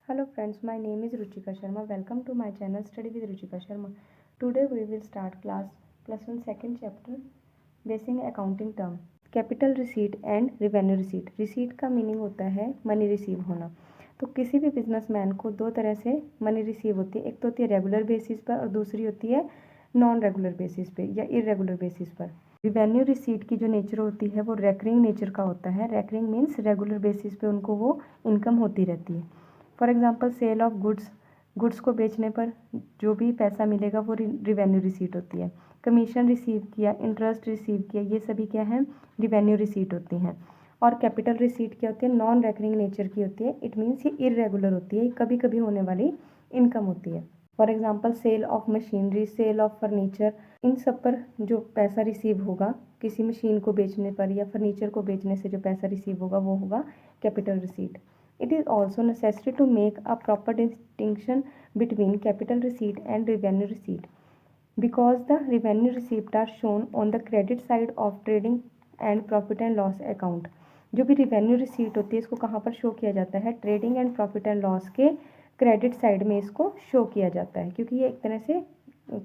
Hello friends, my name is Ruchika Sharma. Welcome to my channel Study with Ruchika Sharma. Today we will start class +1 second chapter Basic Accounting Term. Capital receipt and revenue receipt. Receipt का meaning होता है money receive होना। तो किसी भी businessman को दो तरह से मनी रिसीव होती है, एक तो होती है रेगुलर बेसिस पर और दूसरी होती है नॉन रेगुलर बेसिस पे या इरेगुलर बेसिस पर। रिवेन्यू रिसीट की जो नेचर होती है वो रेकरिंग नेचर का होता है। रेकरिंग मीन्स रेगुलर बेसिस पे उनको वो इनकम होती रहती है। For example sale of goods को बेचने पर जो भी पैसा मिलेगा वो रिवेन्यू रिसीट होती है। कमीशन रिसीव किया, इंटरेस्ट रिसीव किया, ये सभी क्या है, रिवेन्यू रिसीट होती हैं। और कैपिटल रिसीट क्या होती है, नॉन रेकरिंग नेचर की होती है। इट मीन्स ये इरेगुलर होती है, कभी कभी होने वाली इनकम होती है। For example sale of machinery, sale of furniture, इन सब पर जो पैसा रिसीव होगा किसी मशीन को बेचने पर या फर्नीचर को बेचने से जो पैसा रिसीव होगा वो होगा capital receipt. It is also necessary to make a proper distinction between capital receipt and revenue receipt because the revenue receipts are shown on the credit side of trading and profit and loss account। जो भी revenue receipt होती है इसको कहाँ पर show किया जाता है, trading and profit and loss के क्रेडिट साइड में इसको शो किया जाता है, क्योंकि ये एक तरह से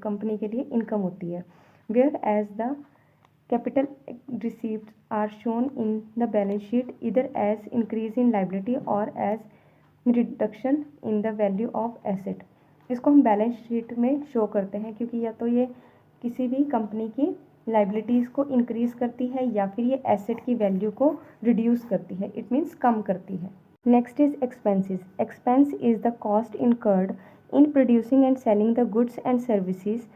कंपनी के लिए इनकम होती है। Whereas the capital receipts are shown in the balance sheet either as increase in liability or as reduction in the value of asset। इसको हम बैलेंस शीट में शो करते हैं क्योंकि या तो ये किसी भी कंपनी की लाइबिलिटीज़ को इंक्रीज करती है या फिर ये एसेट की वैल्यू को रिड्यूस करती है, इट मीन्स कम करती है। Next is expenses. Expense is the cost incurred in producing and selling the goods and services.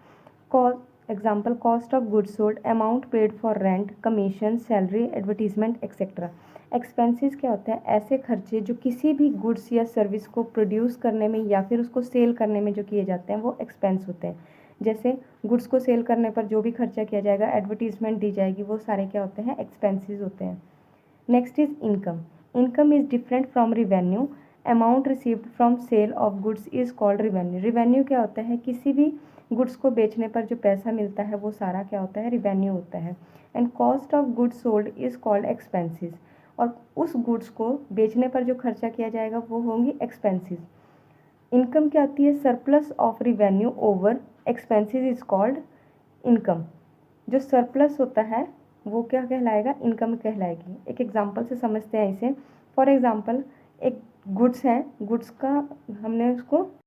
Example cost of goods sold, amount paid for rent, commission, salary, advertisement etcetera. Expenses क्या होते हैं, ऐसे खर्चे जो किसी भी गुड्स या service को प्रोड्यूस करने में या फिर उसको सेल करने में जो किए जाते हैं वो एक्सपेंस होते हैं। जैसे गुड्स को सेल करने पर जो भी खर्चा किया जाएगा, एडवर्टीजमेंट दी जाएगी, वो सारे क्या होते हैं, एक्सपेंसेस होते हैं। Next is income. Income is different from revenue. Amount received from sale of goods is called revenue. Revenue क्या होता है, किसी भी गुड्स को बेचने पर जो पैसा मिलता है वो सारा क्या होता है, रिवेन्यू होता है। And cost of goods sold is called expenses. और उस गुड्स को बेचने पर जो खर्चा किया जाएगा वो होंगी एक्सपेंसेस। इनकम क्या आती है, surplus of revenue over expenses is called income. जो सरप्लस होता है वो क्या कहलाएगा, इनकम कहलाएगी। एक एग्जांपल से समझते हैं इसे। फॉर एग्जांपल एक गुड्स है, गुड्स का हमने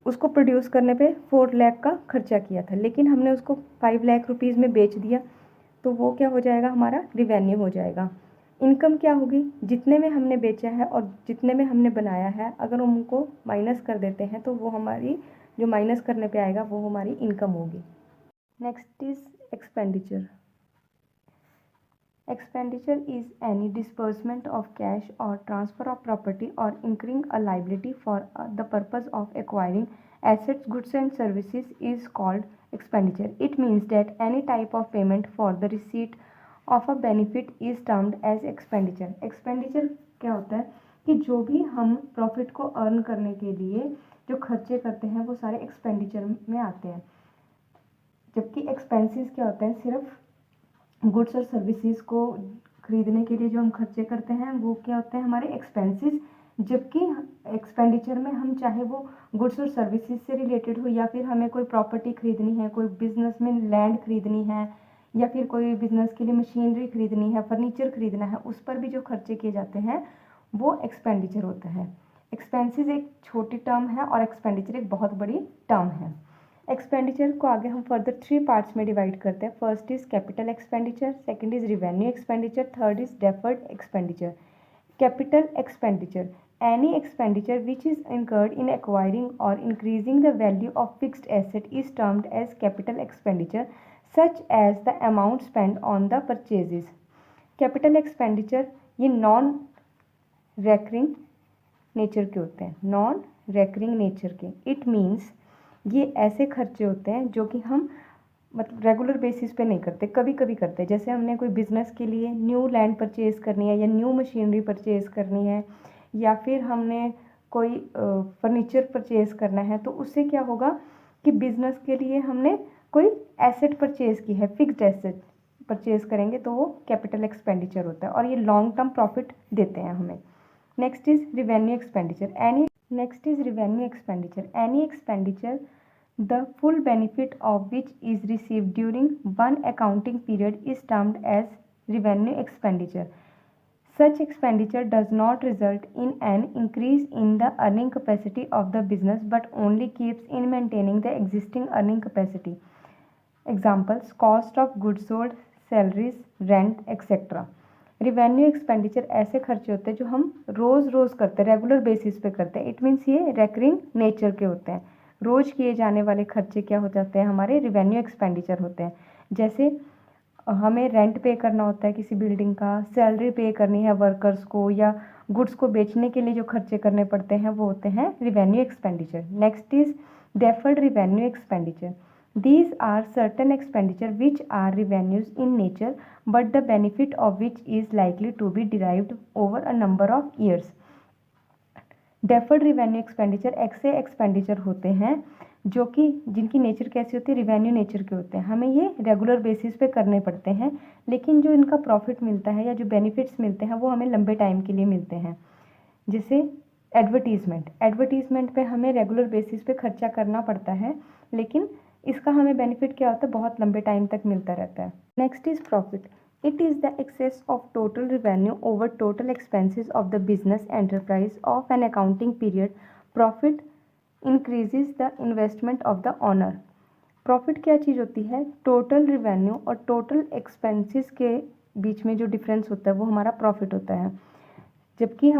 उसको प्रोड्यूस करने पे 4 लाख का खर्चा किया था, लेकिन हमने उसको 5 लाख रुपीज़ में बेच दिया, तो वो क्या हो जाएगा, हमारा रिवेन्यू हो जाएगा। इनकम क्या होगी, जितने में हमने बेचा है और जितने में हमने बनाया है, अगर हम उनको माइनस कर देते हैं तो वो हमारी जो माइनस करने पे आएगा वो हमारी इनकम होगी। Next is expenditure. Expenditure is any disbursement of cash or transfer of property or incurring a liability for the purpose of acquiring assets, goods and services is called expenditure. It means that any type of payment for the receipt of a benefit is termed as expenditure. Expenditure क्या होता है कि जो भी हम profit को earn करने के लिए जो खर्चे करते हैं वो सारे एक्सपेंडिचर में आते हैं, जबकि एक्सपेंसेस क्या होते हैं, सिर्फ गुड्स और सर्विसेज को खरीदने के लिए जो हम खर्चे करते हैं वो क्या होते हैं, हमारे एक्सपेंसेस। जबकि एक्सपेंडिचर में हम चाहे वो गुड्स और सर्विसेज से रिलेटेड हो या फिर हमें कोई प्रॉपर्टी खरीदनी है, कोई बिजनेस में लैंड खरीदनी है या फिर कोई बिजनेस के लिए मशीनरी खरीदनी है, फर्नीचर खरीदना है, उस पर भी जो खर्चे किए जाते हैं वो एक्सपेंडिचर होता है। एक्सपेंसेस एक छोटी टर्म है और एक्सपेंडिचर एक बहुत बड़ी टर्म है। एक्सपेंडिचर को आगे हम फर्दर 3 पार्ट्स में डिवाइड करते हैं। First is capital expenditure, second is revenue expenditure, third is deferred expenditure. Capital expenditure, any expenditure which is incurred in acquiring or increasing the value of fixed asset is termed as capital expenditure, such as the amount spent on the purchases। Capital expenditure ये non recurring nature के होते हैं, non recurring nature के। It means ये ऐसे खर्चे होते हैं जो कि हम मतलब रेगुलर बेसिस पे नहीं करते, कभी कभी करते हैं। जैसे हमने कोई बिज़नेस के लिए न्यू लैंड परचेज करनी है या न्यू मशीनरी परचेज करनी है या फिर हमने कोई फर्नीचर परचेज करना है, तो उससे क्या होगा कि बिज़नेस के लिए हमने कोई एसेट परचेज की है, फिक्स्ड एसेट परचेज करेंगे तो वो कैपिटल एक्सपेंडिचर होता है और ये लॉन्ग टर्म प्रॉफिट देते हैं हमें। Next is revenue expenditure, any Next is revenue expenditure. Any expenditure the full benefit of which is received during one accounting period is termed as revenue expenditure. Such expenditure does not result in an increase in the earning capacity of the business but only keeps in maintaining the existing earning capacity. Examples: cost of goods sold, salaries, rent, etc. Revenue expenditure ऐसे खर्चे होते हैं जो हम रोज़ करते हैं, regular basis पे करते हैं. इट मीन्स ये रेकरिंग नेचर के होते हैं. रोज़ किए जाने वाले खर्चे क्या हो जाते हैं, हमारे रिवेन्यू एक्सपेंडिचर होते हैं. जैसे हमें रेंट पे करना होता है किसी बिल्डिंग का, सैलरी पे करनी है वर्कर्स को, या गुड्स को बेचने के लिए जो खर्चे करने पड़ते हैं वो होते हैं revenue expenditure. Next is deferred revenue expenditure. These are certain expenditure which are revenues in nature but the benefit of which is likely to be derived over a number of years. Deferred revenue expenditure ऐसे expenditure होते हैं जो कि जिनकी nature कैसी होती है, revenue nature के होते हैं. हमें ये रेगुलर बेसिस पे करने पड़ते हैं, लेकिन जो इनका प्रॉफिट मिलता है या जो बेनिफिट्स मिलते हैं वो हमें लंबे टाइम के लिए मिलते हैं. जैसे एडवर्टीजमेंट पे हमें रेगुलर बेसिस पे खर्चा करना पड़ता है, लेकिन इसका हमें बेनिफिट क्या होता है, बहुत लंबे टाइम तक मिलता रहता है. Next is profit. It is the excess of total revenue over total expenses of the business enterprise of an accounting period. Profit increases the investment of the owner. Profit क्या चीज़ होती है, टोटल रिवेन्यू और total expenses के बीच में जो difference होता है वो हमारा प्रॉफिट होता है. जबकि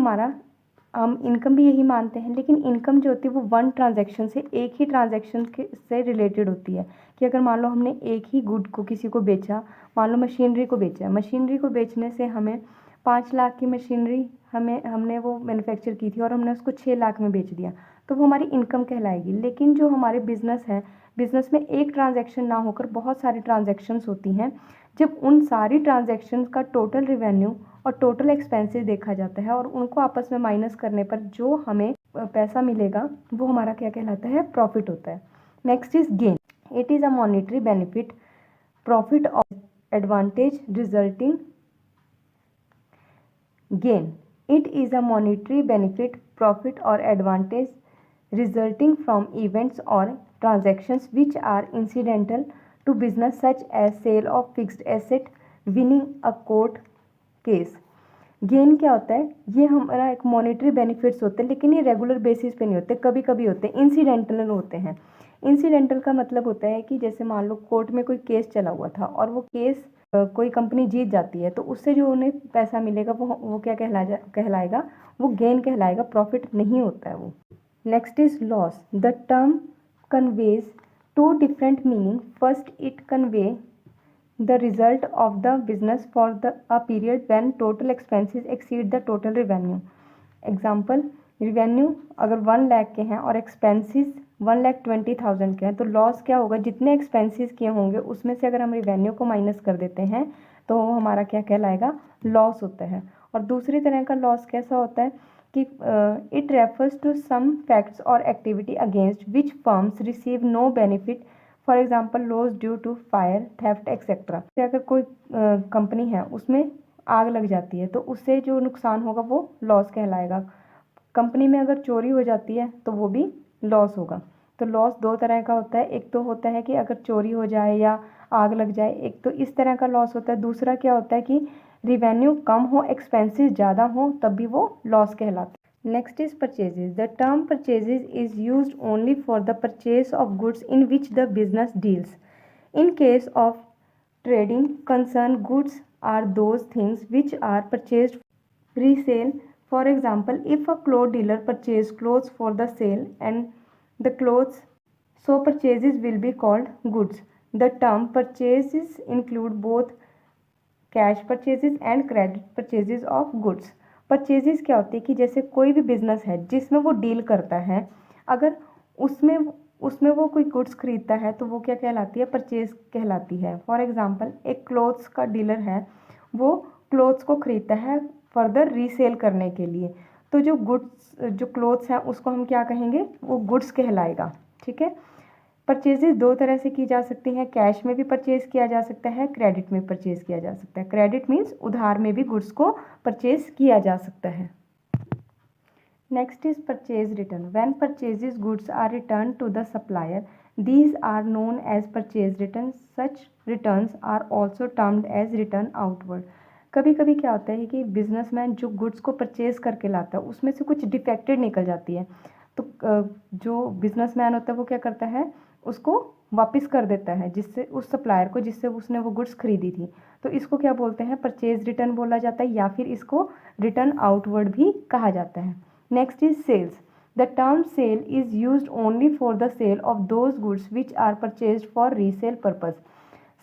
हम इनकम भी यही मानते हैं, लेकिन इनकम जो होती है वो वन ट्रांजैक्शन से, एक ही ट्रांजैक्शन से रिलेटेड होती है. कि अगर मान लो हमने एक ही गुड को किसी को बेचा, मान लो मशीनरी को बेचा, मशीनरी को बेचने से हमें 5 लाख की मशीनरी हमने वो मैन्युफैक्चर की थी और हमने उसको 6 लाख में बेच दिया, तो वो हमारी इनकम कहलाएगी. लेकिन जो हमारे बिजनेस है, बिजनेस में एक ट्रांजैक्शन ना होकर बहुत सारी ट्रांजैक्शंस होती हैं. जब उन सारी ट्रांजैक्शंस का टोटल रिवेन्यू और टोटल एक्सपेंसेस देखा जाता है और उनको आपस में माइनस करने पर जो हमें पैसा मिलेगा वो हमारा क्या कहलाता है, प्रॉफिट होता है. Next is gain. It is a monetary benefit, profit और advantage resulting. Gain. It is a monetary benefit, profit और advantage resulting from events or transactions which are incidental to business such as sale of fixed asset, winning a court case. Gain क्या होता है, ये हमारा एक monetary benefits होते हैं, लेकिन ये रेगुलर बेसिस पे नहीं होते, कभी कभी होते हैं, इंसिडेंटल होते हैं. इंसिडेंटल का मतलब होता है कि जैसे मान लो कोर्ट में कोई केस चला हुआ था और वो केस कोई कंपनी जीत जाती है, तो उससे जो उन्हें पैसा मिलेगा वो क्या कहलाएगा, वो गेन कहलाएगा, प्रॉफिट नहीं होता है वो. Next is loss. The term conveys two different meanings. First, it conveys the result of the business for a period when total expenses exceed the total revenue. Example, revenue अगर 1 लाख के हैं और expenses 1,20,000 के हैं, तो लॉस क्या होगा, जितने expenses किए होंगे उसमें से अगर हम revenue को माइनस कर देते हैं तो वो हमारा क्या कहलाएगा, लॉस होता है. और दूसरी तरह का लॉस कैसा होता है कि it refers to some facts और activity against which firms receive no benefit. For example loss due to fire, theft etcetera. अगर कोई कंपनी है उसमें आग लग जाती है तो उससे जो नुकसान होगा वो लॉस कहलाएगा. कंपनी में अगर चोरी हो जाती है तो वो भी लॉस होगा. तो लॉस दो तरह का होता है, एक तो होता है कि अगर चोरी हो जाए या आग लग जाए, एक तो इस तरह का लॉस होता है. दूसरा क्या होता है कि रिवेन्यू कम हो, एक्सपेंसेस ज़्यादा हो, तब भी वो लॉस कहलाता है. Next is purchases. The term purchases is used only for the purchase of goods in which the business deals. In case of trading concern goods are those things which are purchased resale. For example, if a cloth dealer purchases clothes for the sale and the clothes so purchases will be called goods. The term purchases include both cash purchases and credit purchases of goods. Purchases क्या होती है कि जैसे कोई भी business है जिसमें वो डील करता है, अगर उसमें वो कोई गुड्स खरीदता है तो वो क्या कहलाती है, परचेज कहलाती है. फॉर एग्जांपल एक क्लोथ्स का डीलर है, वो क्लोथ्स को खरीदता है फर्दर रीसेल करने के लिए, तो जो क्लोथ्स हैं उसको हम क्या कहेंगे, वो गुड्स कहलाएगा. ठीक है. परचेजेस दो तरह से की जा सकती हैं, कैश में भी परचेज किया जा सकता है, क्रेडिट में परचेज किया जा सकता है. क्रेडिट मीन्स उधार में भी गुड्स को परचेज किया जा सकता है. Next is purchase return. When purchases goods are returned to the supplier, these are known as purchase returns. Such returns are also termed as return outward. कभी कभी क्या होता है कि बिजनेसमैन जो गुड्स को परचेज करके लाता है उसमें से कुछ डिफेक्टेड निकल जाती है, तो जो बिजनेसमैन होता है वो क्या करता है, उसको वापस कर देता है जिससे उस सप्लायर को जिससे उसने वो गुड्स खरीदी थी। तो इसको क्या बोलते हैं, परचेज रिटर्न बोला जाता है, या फिर इसको रिटर्न आउटवर्ड भी कहा जाता है। Next is sales. The term sale is used only for the sale of those goods which are purchased for resale purpose.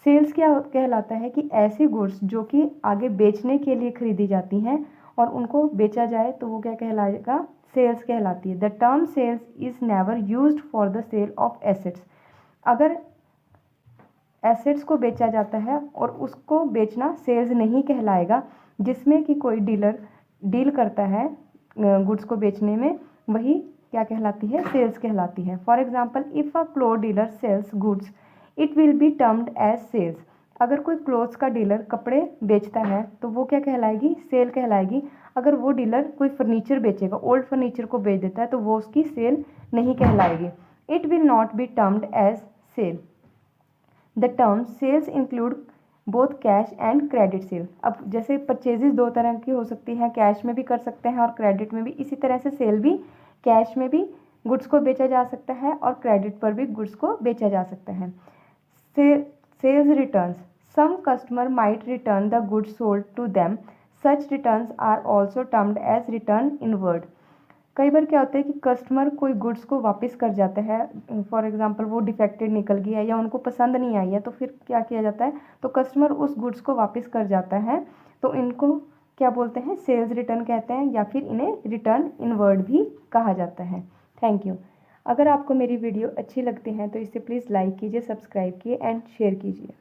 Sales क्या कहलाता है कि ऐसे गुड्स जो कि आगे बेचने के लिए खरीदी जाती हैं और उनको बेचा जाए तो वो क्या कहलाएगा, सेल्स कहलाती है। The term sales is never used for the sale of assets. अगर एसेट्स को बेचा जाता है और उसको बेचना सेल्स नहीं कहलाएगा, जिसमें कि कोई डीलर डील करता है गुड्स को बेचने में, वही क्या कहलाती है, सेल्स कहलाती है। For example, if a cloth dealer sells goods it will be termed as sales. अगर कोई क्लोथ्स का डीलर कपड़े बेचता है तो वो क्या कहलाएगी, सेल कहलाएगी। अगर वो डीलर कोई फर्नीचर बेचेगा, ओल्ड फर्नीचर को बेच देता है, तो वो उसकी सेल नहीं कहलाएगी। It will not be termed as sale. The term sales include both cash and credit sale. अब जैसे परचेजेस दो तरह की हो सकती हैं, कैश में भी कर सकते हैं और क्रेडिट में भी, इसी तरह से सेल भी कैश में भी गुड्स को बेचा जा सकता है और क्रेडिट पर भी गुड्स को बेचा जा सकता है। Sales returns. Some customer might return the goods sold to them. Such returns are also termed as return inward. कई बार क्या होता है कि कस्टमर कोई गुड्स को वापस कर जाता है, फॉर एग्जांपल वो डिफेक्टेड निकल गई है या उनको पसंद नहीं आई है, तो फिर क्या किया जाता है, तो कस्टमर उस गुड्स को वापस कर जाता है, तो इनको क्या बोलते हैं, सेल्स रिटर्न कहते हैं, या फिर इन्हें रिटर्न इनवर्ड भी कहा जाता है। Thank you. अगर आपको मेरी वीडियो अच्छी लगती है तो इसे प्लीज़ लाइक कीजिए, सब्सक्राइब कीजिए एंड शेयर कीजिए।